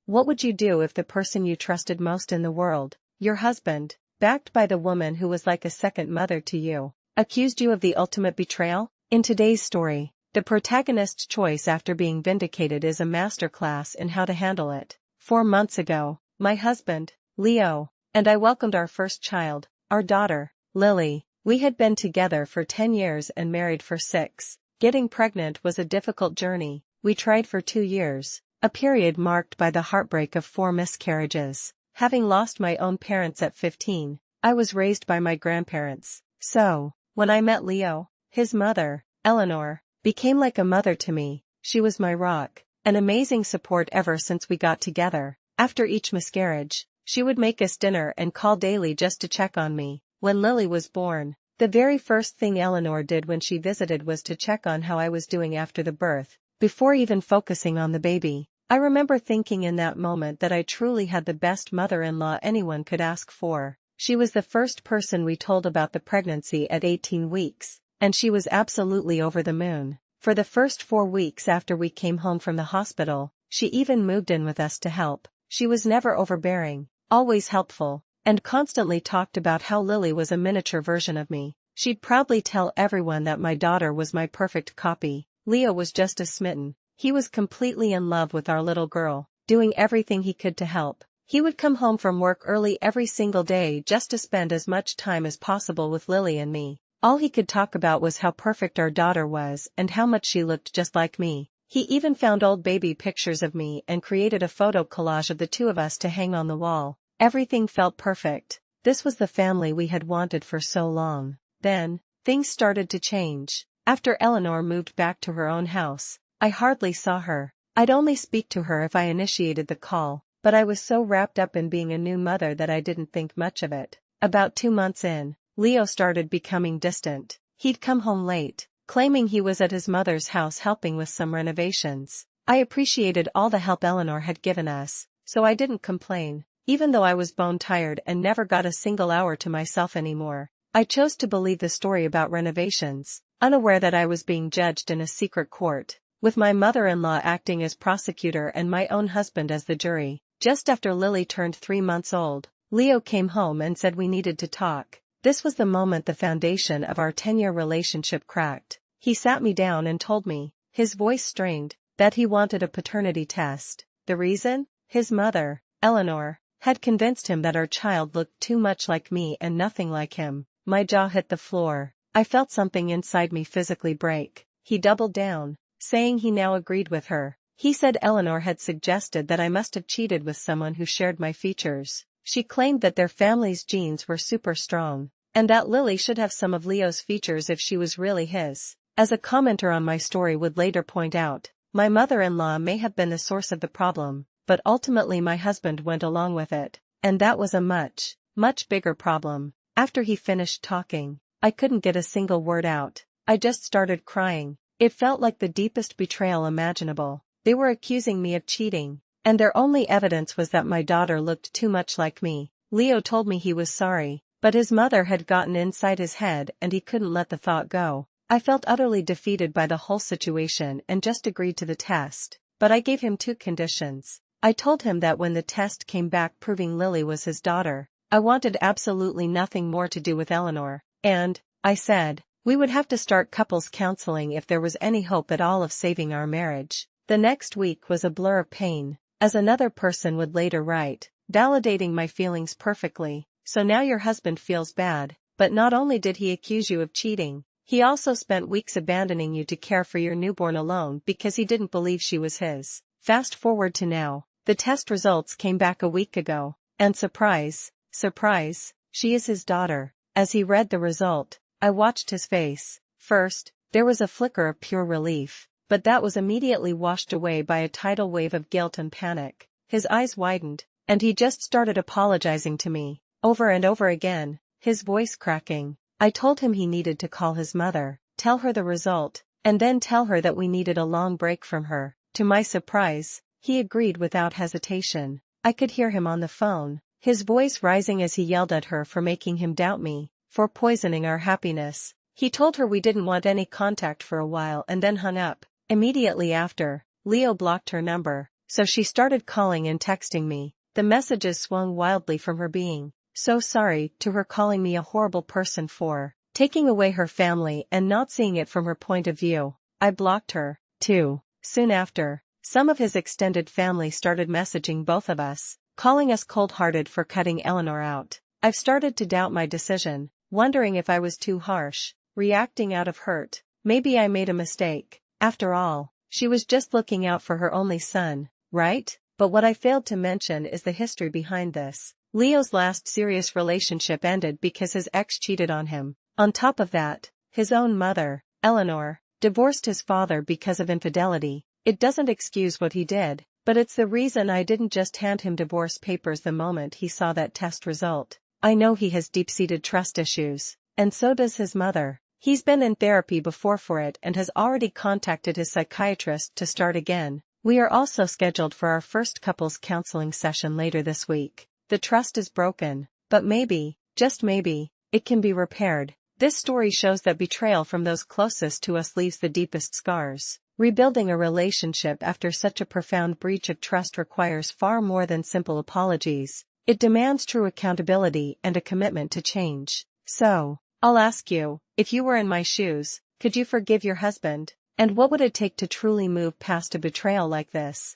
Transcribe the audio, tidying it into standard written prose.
What would you do if the person you trusted most in the world, your husband, backed by the woman who was like a second mother to you, accused you of the ultimate betrayal? In today's story, the protagonist's choice after being vindicated is a masterclass in how to handle it. 4 months ago, my husband, Leo, and I welcomed our first child, our daughter, Lily. We had been together for 10 years and married for 6. Getting pregnant was a difficult journey. We tried for 2 years, a period marked by the heartbreak of 4 miscarriages. Having lost my own parents at 15, I was raised by my grandparents. So, when I met Leo, his mother, Eleanor, became like a mother to me. She was my rock, an amazing support ever since we got together. After each miscarriage, she would make us dinner and call daily just to check on me. When Lily was born, the very first thing Eleanor did when she visited was to check on how I was doing after the birth, before even focusing on the baby. I remember thinking in that moment that I truly had the best mother-in-law anyone could ask for. She was the first person we told about the pregnancy at 18 weeks, and she was absolutely over the moon. For the first 4 weeks after we came home from the hospital, she even moved in with us to help. She was never overbearing, always helpful, and constantly talked about how Lily was a miniature version of me. She'd proudly tell everyone that my daughter was my perfect copy. Leo was just as smitten. He was completely in love with our little girl, doing everything he could to help. He would come home from work early every single day just to spend as much time as possible with Lily and me. All he could talk about was how perfect our daughter was and how much she looked just like me. He even found old baby pictures of me and created a photo collage of the two of us to hang on the wall. Everything felt perfect. This was the family we had wanted for so long. Then, things started to change. After Eleanor moved back to her own house, I hardly saw her. I'd only speak to her if I initiated the call, but I was so wrapped up in being a new mother that I didn't think much of it. About 2 months in, Leo started becoming distant. He'd come home late, claiming he was at his mother's house helping with some renovations. I appreciated all the help Eleanor had given us, so I didn't complain. Even though I was bone-tired and never got a single hour to myself anymore, I chose to believe the story about renovations, unaware that I was being judged in a secret court, with my mother-in-law acting as prosecutor and my own husband as the jury. Just after Lily turned 3 months old, Leo came home and said we needed to talk. This was the moment the foundation of our 10-year relationship cracked. He sat me down and told me, his voice strained, that he wanted a paternity test. The reason? His mother, Eleanor, had convinced him that our child looked too much like me and nothing like him. My jaw hit the floor. I felt something inside me physically break. He doubled down, saying he now agreed with her. He said Eleanor had suggested that I must have cheated with someone who shared my features. She claimed that their family's genes were super strong, and that Lily should have some of Leo's features if she was really his. As a commenter on my story would later point out, my mother-in-law may have been the source of the problem, but ultimately my husband went along with it, and that was a much, much bigger problem. After he finished talking, I couldn't get a single word out. I just started crying. It felt like the deepest betrayal imaginable. They were accusing me of cheating, and their only evidence was that my daughter looked too much like me. Leo told me he was sorry, but his mother had gotten inside his head and he couldn't let the thought go. I felt utterly defeated by the whole situation and just agreed to the test, but I gave him 2 conditions. I told him that when the test came back proving Lily was his daughter, I wanted absolutely nothing more to do with Eleanor, and, I said, we would have to start couples counseling if there was any hope at all of saving our marriage. The next week was a blur of pain, as another person would later write, validating my feelings perfectly. So now your husband feels bad, but not only did he accuse you of cheating, he also spent weeks abandoning you to care for your newborn alone because he didn't believe she was his. Fast forward to now. The test results came back a week ago, and surprise, surprise, she is his daughter. As he read the result, I watched his face. First, there was a flicker of pure relief, but that was immediately washed away by a tidal wave of guilt and panic. His eyes widened, and he just started apologizing to me, over and over again, his voice cracking. I told him he needed to call his mother, tell her the result, and then tell her that we needed a long break from her. To my surprise, he agreed without hesitation. I could hear him on the phone, his voice rising as he yelled at her for making him doubt me, for poisoning our happiness. He told her we didn't want any contact for a while and then hung up. Immediately after, Leo blocked her number, so she started calling and texting me. The messages swung wildly from her being so sorry to her calling me a horrible person for taking away her family and not seeing it from her point of view. I blocked her, too. Soon after, some of his extended family started messaging both of us, calling us cold-hearted for cutting Eleanor out. I've started to doubt my decision, wondering if I was too harsh, reacting out of hurt. Maybe I made a mistake. After all, she was just looking out for her only son, right? But what I failed to mention is the history behind this. Leo's last serious relationship ended because his ex cheated on him. On top of that, his own mother, Eleanor, divorced his father because of infidelity. It doesn't excuse what he did, but it's the reason I didn't just hand him divorce papers the moment he saw that test result. I know he has deep-seated trust issues, and so does his mother. He's been in therapy before for it and has already contacted his psychiatrist to start again. We are also scheduled for our first couples counseling session later this week. The trust is broken, but maybe, just maybe, it can be repaired. This story shows that betrayal from those closest to us leaves the deepest scars. Rebuilding a relationship after such a profound breach of trust requires far more than simple apologies. It demands true accountability and a commitment to change. So, I'll ask you, if you were in my shoes, could you forgive your husband? And what would it take to truly move past a betrayal like this?